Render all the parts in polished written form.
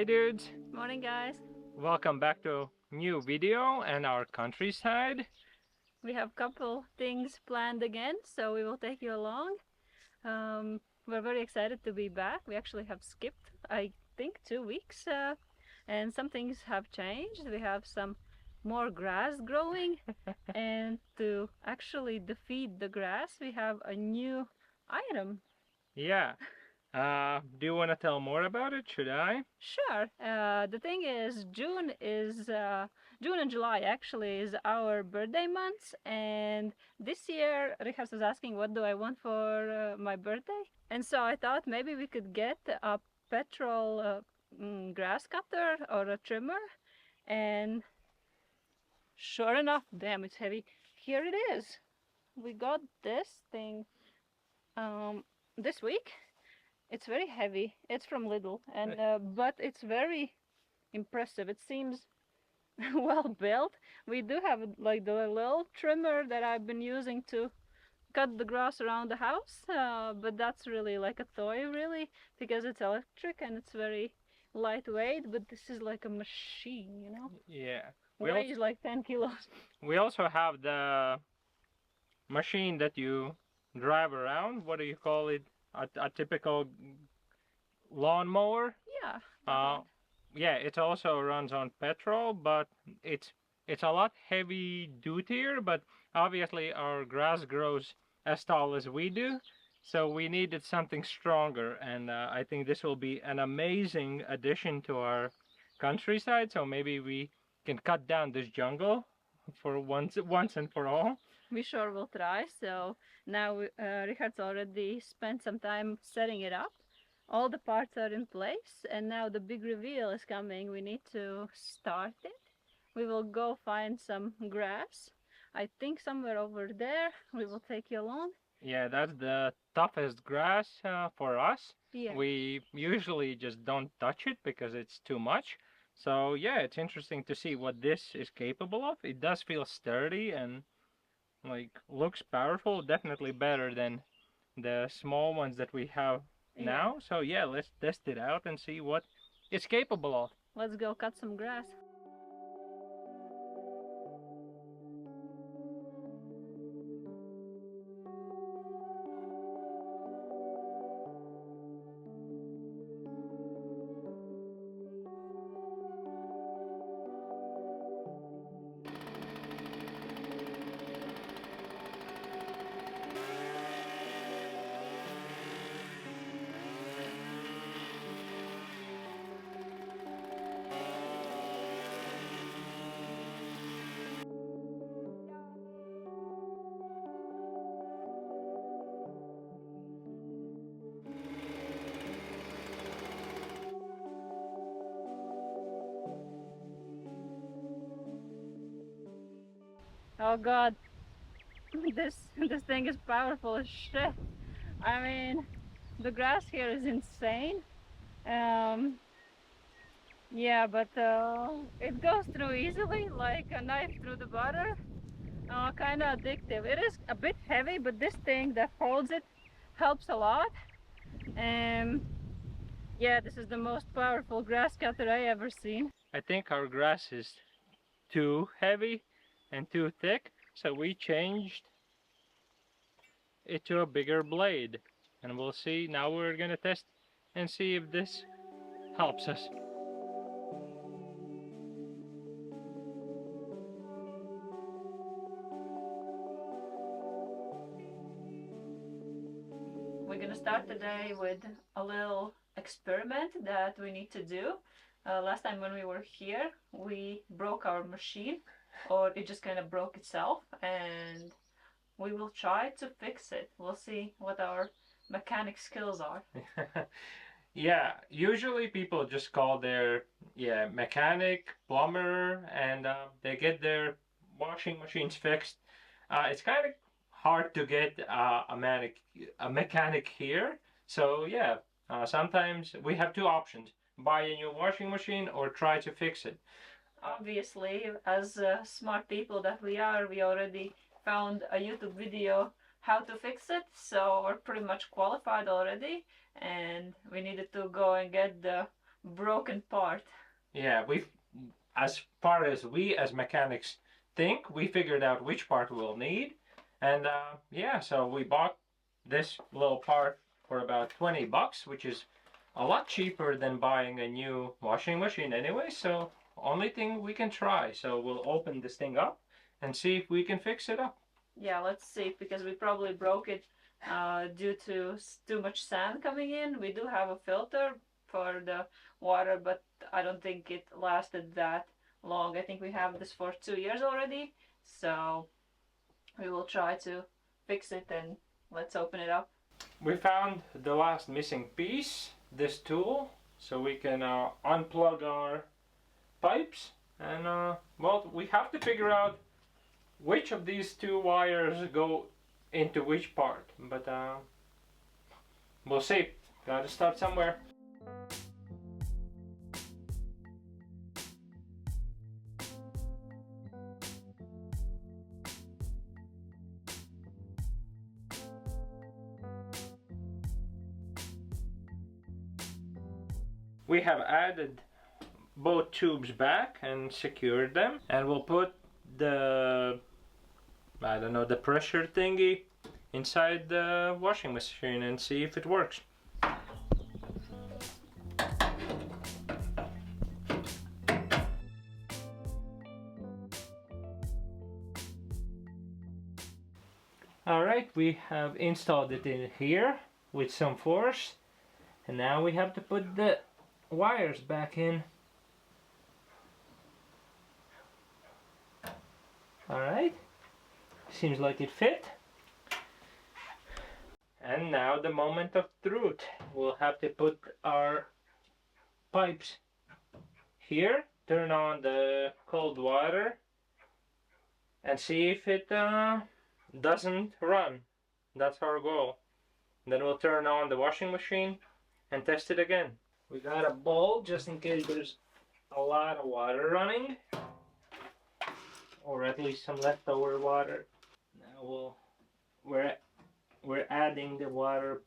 Hey dudes, Morning, guys. welcome back to a new video and our countryside. We have a couple things planned again, so we will take you along. We're very excited to be back. We actually have skipped, I think, 2 weeks, and some things have changed. We have some more grass growing, and to actually defeat the grass, we have a new item. Yeah, do you want to tell more about it? Should I? Sure. The thing is, June and July actually is our birthday months, and this year Richard was asking what do I want for my birthday, and so I thought maybe we could get a petrol grass cutter or a trimmer, and sure enough, damn, it's heavy. Here it is. We got this thing this week. It's very heavy. It's from Lidl, and but it's very impressive. It seems well built. We do have like the little trimmer that I've been using to cut the grass around the house, but that's really like a toy, really, because it's electric and it's very lightweight. But this is like a machine, you know. Yeah. Weighs like 10 kilos. We also have the machine that you drive around. What do you call it? A typical lawnmower. Yeah. Yeah, it also runs on petrol, but it's a lot heavy dutier. But obviously, our grass grows as tall as we do, so we needed something stronger. And I think this will be an amazing addition to our countryside. So maybe we can cut down this jungle for once and for all. We sure will try. So now Richard's already spent some time setting it up. All the parts are in place, and now the big reveal is coming. We need to start it. We will go find some grass. I think somewhere over there. We will take you along. Yeah, that's the toughest grass for us. Yeah. We usually just don't touch it because it's too much. So yeah, it's interesting to see what this is capable of. It does feel sturdy and like looks powerful, definitely better than the small ones that we have now. So yeah, let's test it out and see what it's capable of. Let's go cut some grass. Oh god, this thing is powerful as shit. I mean, the grass here is insane. Yeah, but it goes through easily, like a knife through the butter. Kind of addictive. It is a bit heavy, but this thing that holds it helps a lot. Yeah, this is the most powerful grass cutter I ever seen. I think our grass is too heavy and too thick, so we changed it to a bigger blade. And we'll see, now we're gonna test and see if this helps us. We're gonna start today with a little experiment that we need to do. Last time when we were here, we broke our machine, or it just kind of broke itself, and we will try to fix it. We'll see what our mechanic skills are. Yeah, usually people just call their mechanic, plumber, and they get their washing machines fixed. It's kind of hard to get a mechanic here. So yeah, sometimes we have two options: buy a new washing machine or try to fix it. Obviously, as smart people that we are, we already found a YouTube video how to fix it, so we're pretty much qualified already, and we needed to go and get the broken part. Yeah, as far as we as mechanics think, we figured out which part we'll need. And yeah, so we bought this little part for about 20 bucks, which is a lot cheaper than buying a new washing machine anyway. So only thing we can try. So we'll open this thing up and see if we can fix it up. Yeah, let's see, because we probably broke it due to too much sand coming in. We do have a filter for the water, but I don't think it lasted that long. I think we have this for 2 years already, so we will try to fix it, and let's open it up. We found the last missing piece, this tool, so we can unplug our pipes. And well, we have to figure out which of these two wires go into which part, but we'll see. Gotta start somewhere. We have added both tubes back and secured them, and we'll put the, I don't know, the pressure thingy inside the washing machine and see if it works. Alright, we have installed it in here with some force, and now we have to put the wires back in. Alright, seems like it fit. And now the moment of truth. We'll have to put our pipes here, turn on the cold water, and see if it doesn't run. That's our goal. Then we'll turn on the washing machine and test it again. We got a bowl just in case there's a lot of water running, or at least some leftover water. Now we're adding the water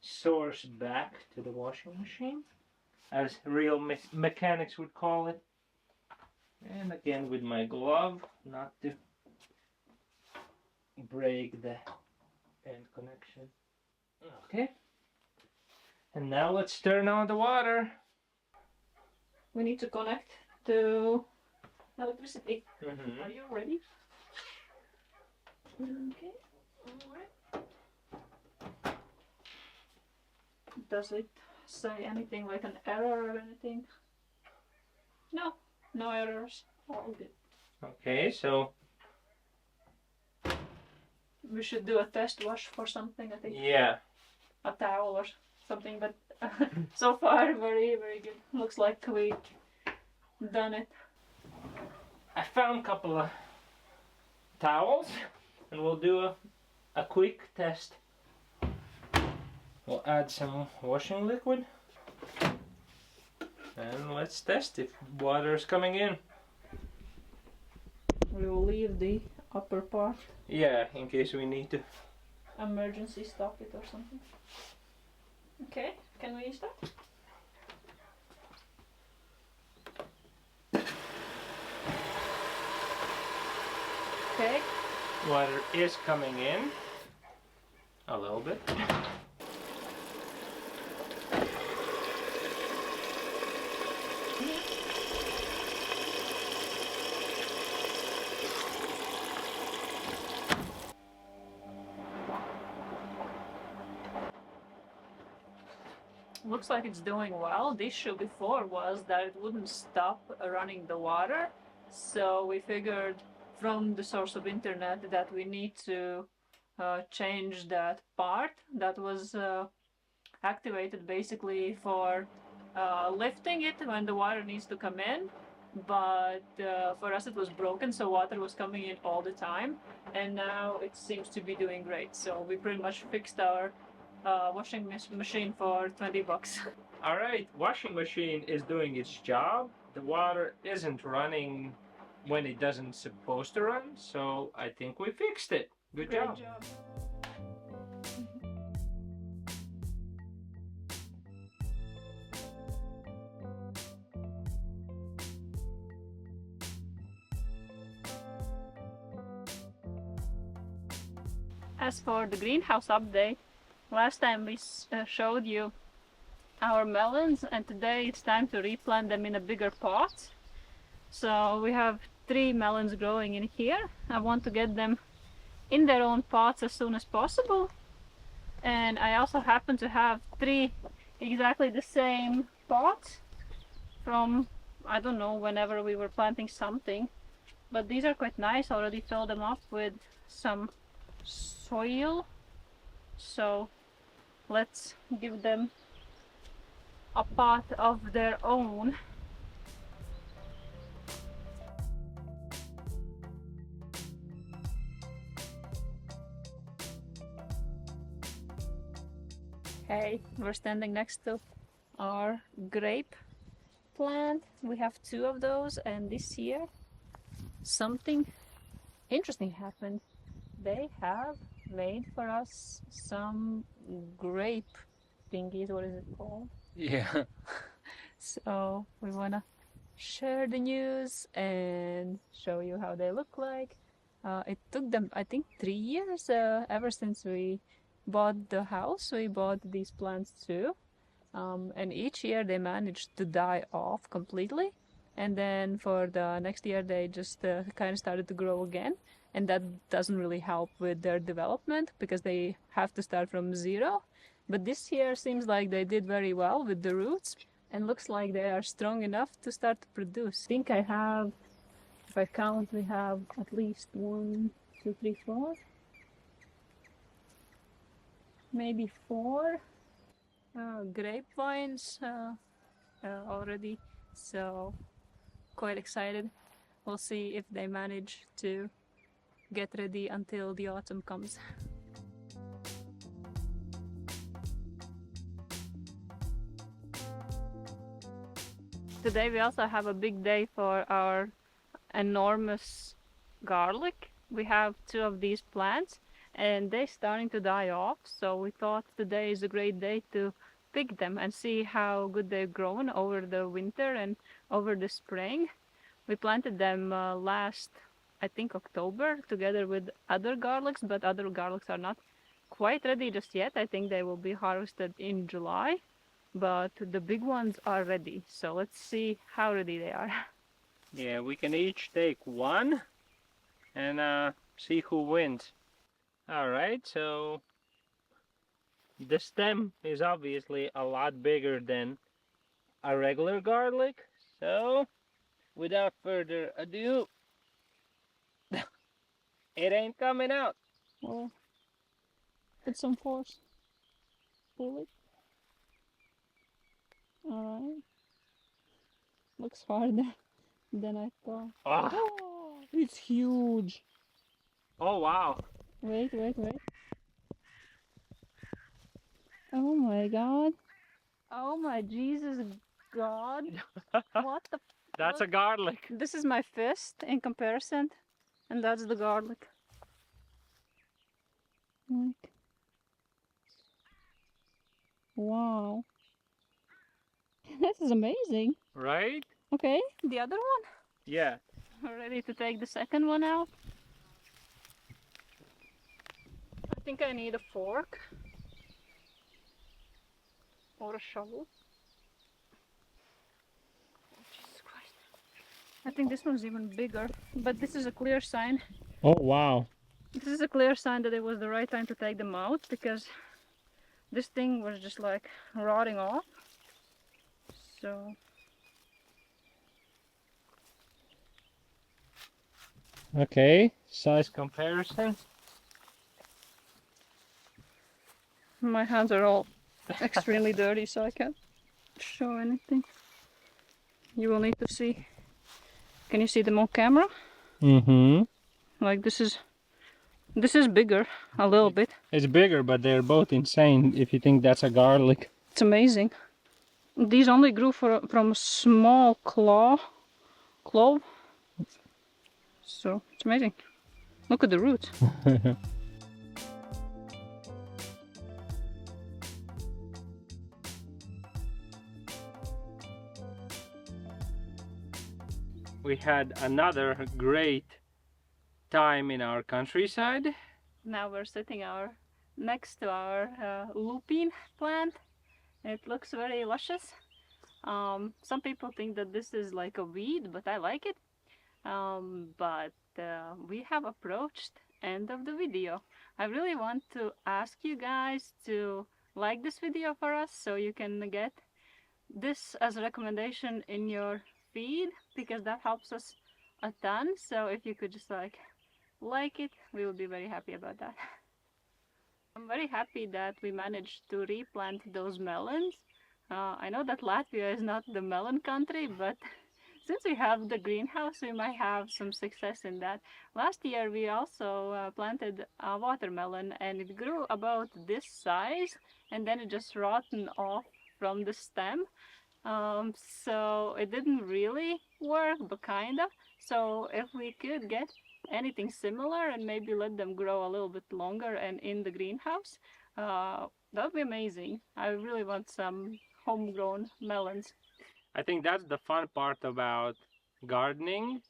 source back to the washing machine, as real mechanics would call it. And again with my glove, not to break the end connection. Okay. And now let's turn on the water. We need to connect to electricity. Mm-hmm. Are you ready? Okay. Alright. Does it say anything like an error or anything? No, no errors. All good. Okay, so We should do a test wash for something, I think. yeah. A towel or something, but so far very, very good. Looks like we done it. I found a couple of towels, and we'll do a quick test. We'll add some washing liquid, and let's test if water is coming in. We will leave the upper part. Yeah, in case we need to. Emergency stop it or something. Okay, can we start? Okay. Water is coming in a little bit. Looks like it's doing well. The issue before was that it wouldn't stop running the water. So we figured from the source of internet that we need to change that part that was activated basically for lifting it when the water needs to come in. But for us it was broken, so water was coming in all the time, and now it seems to be doing great. So we pretty much fixed our washing machine for 20 bucks. Alright, washing machine is doing its job. The water isn't running when it doesn't supposed to run, so I think we fixed it. Good Great job. job. As for the greenhouse update, last time we showed you our melons, and today it's time to replant them in a bigger pot. So we have 3 melons growing in here. I want to get them in their own pots as soon as possible. And I also happen to have 3 exactly the same pots from, I don't know, whenever we were planting something. But these are quite nice. I already filled them up with some soil. So let's give them a pot of their own. Okay, we're standing next to our grape plant. We have 2 of those, and this year something interesting happened. They have made for us some grape thingies. What is it called? Yeah. So we wanna share the news and show you how they look like. It took them, I think, 3 years ever since we bought the house. We bought these plants too, and each year they managed to die off completely, and then for the next year they just kind of started to grow again, and that doesn't really help with their development because they have to start from zero. But this year seems like they did very well with the roots, and looks like they are strong enough to start to produce. I think I have, if I count, we have at least 1, 2, 3, 4, maybe 4 grapevines already, so quite excited. We'll see if they manage to get ready until the autumn comes. Today we also have a big day for our enormous garlic. We have 2 of these plants and they're starting to die off, so we thought today is a great day to pick them and see how good they've grown over the winter and over the spring. We planted them last, I think, October together with other garlics, but other garlics are not quite ready just yet. I think they will be harvested in July, but the big ones are ready. So let's see how ready they are. Yeah, we can each take one and see who wins. Alright, so the stem is obviously a lot bigger than a regular garlic, so without further ado, it ain't coming out. Well, put some force. Pull it. Alright. Looks harder than I thought. Oh, Oh, it's huge. oh wow. Wait. Oh my god. Oh my Jesus God. What the That's a garlic. This is my fist in comparison, and that's the garlic. Like, wow. This is amazing. Right? Okay, the other one. Yeah. Ready to take the second one out? I think I need a fork or a shovel. Oh, Jesus Christ. I think this one's even bigger, but this is a clear sign. Oh wow. This is a clear sign that it was the right time to take them out, because this thing was just like rotting off. So Okay, size comparison. my hands are all extremely dirty, so I can't show anything. You will need to see. Can you see them on camera? Mm-hmm. Like this is bigger a little bit. It's bigger, but they're both insane if you think that's a garlic. It's amazing. These only grew from a small clove. So it's amazing. Look at the roots. We had another great time in our countryside now we're sitting next to our lupine plant. It looks very luscious. Some people think that this is like a weed, but I like it. But we have approached end of the video. I really want to ask you guys to like this video for us so you can get this as a recommendation in your feed, because that helps us a ton. So if you could just like it, we will be very happy about that. I'm very happy that we managed to replant those melons. I know that Latvia is not the melon country, but since we have the greenhouse, we might have some success in that. Last year we also planted a watermelon, and it grew about this size, and then it just rotten off from the stem. So it didn't really work, but kind of. So if we could get anything similar and maybe let them grow a little bit longer and in the greenhouse, that would be amazing. I really want some homegrown melons. I think that's the fun part about gardening,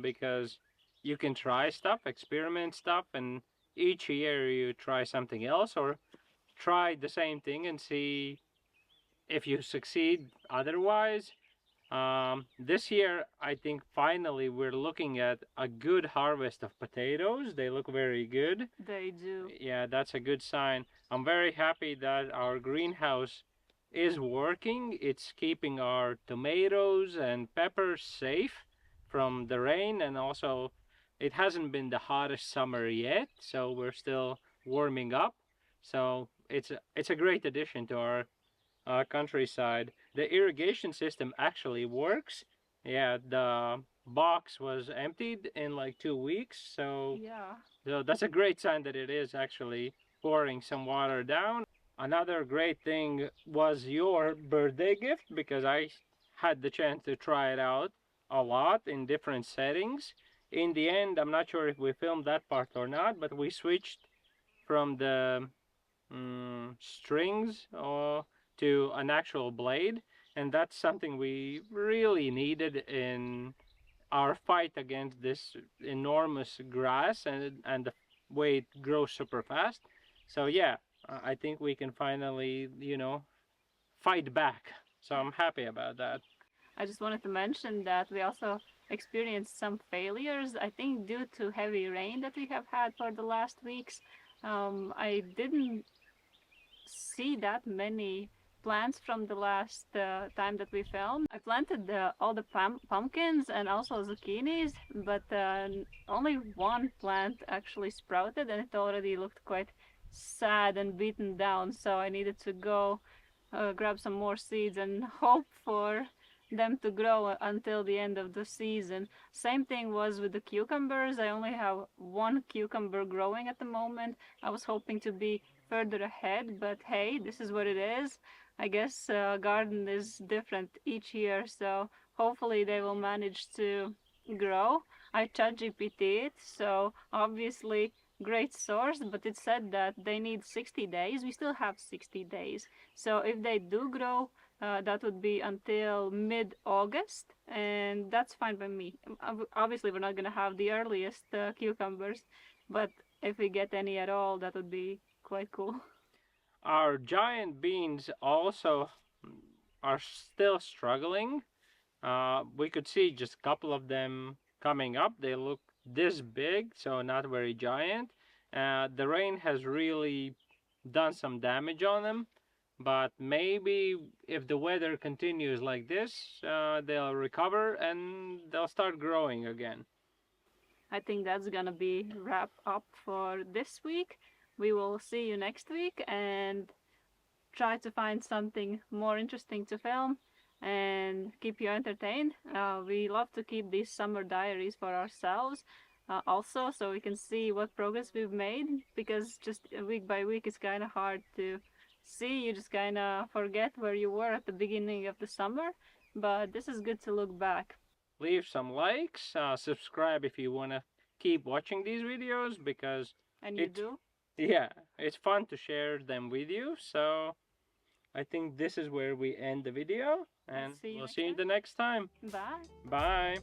because you can try stuff, experiment stuff, and each year you try something else or try the same thing and see if you succeed otherwise. This year, I think finally we're looking at a good harvest of potatoes. They look very good. They do. Yeah, that's a good sign. I'm very happy that our greenhouse is working. It's keeping our tomatoes and peppers safe from the rain, and also it hasn't been the hottest summer yet, so we're still warming up. So it's a great addition to our countryside. The irrigation system actually works. Yeah, the box was emptied in like 2 weeks, so that's a great sign that it is actually pouring some water down. Another great thing was your birthday gift, because I had the chance to try it out a lot in different settings. In the end, I'm not sure if we filmed that part or not, but we switched from the strings to an actual blade, and that's something we really needed in our fight against this enormous grass and the way it grows super fast. So yeah, I think we can finally, fight back. So I'm happy about that. I just wanted to mention that we also experienced some failures, I think due to heavy rain that we have had for the last weeks. I didn't see that many plants from the last time that we filmed. I planted all the pumpkins and also zucchinis, but only one plant actually sprouted, and it already looked quite sad and beaten down. So I needed to go grab some more seeds and hope for them to grow until the end of the season. Same thing was with the cucumbers. I only have one cucumber growing at the moment. I was hoping to be further ahead, but hey, this is what it is. I guess garden is different each year, so hopefully they will manage to grow. I ChatGPT it, so obviously great source, but it said that they need 60 days. We still have 60 days. So if they do grow, that would be until mid-August, and that's fine by me. Obviously, we're not going to have the earliest cucumbers, but if we get any at all, that would be quite cool. Our giant beans also are still struggling. We could see just a couple of them coming up. They look this big, so not very giant. The rain has really done some damage on them, but maybe if the weather continues like this, they'll recover and they'll start growing again. I think that's gonna be wrap up for this week. We will see you next week and try to find something more interesting to film and keep you entertained. We love to keep these summer diaries for ourselves also, so we can see what progress we've made, because just week by week it's kind of hard to see. You just kind of forget where you were at the beginning of the summer, but this is good to look back. Leave some likes, subscribe if you want to keep watching these videos, because and you do? Yeah, it's fun to share them with you. So I think this is where we end the video, and we'll see you the next time. Bye. Bye.